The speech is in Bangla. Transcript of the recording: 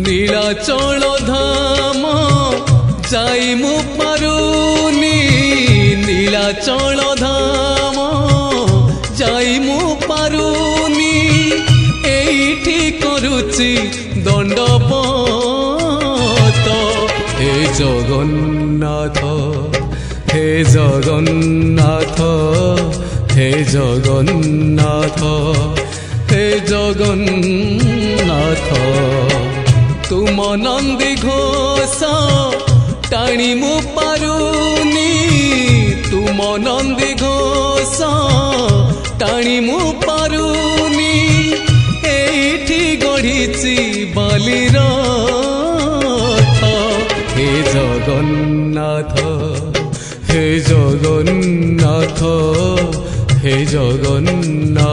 নীলাচল ধাম যাই মু পারুনি নীলাচল ধাম যাই মু পারুনি এইটি করুচি দণ্ডবত হে জগন্নাথ হে জগন্নাথ হে জগন্নাথ হে জগন্নাথ তুম নন্দী ঘোষ টাণি মু পারুনি তুম নন্দী ঘোষ টাণি মু পারুনি এইটি গড়িছি বালির হে জগন্নাথ হে জগন্নাথ হে জগন্নাথ।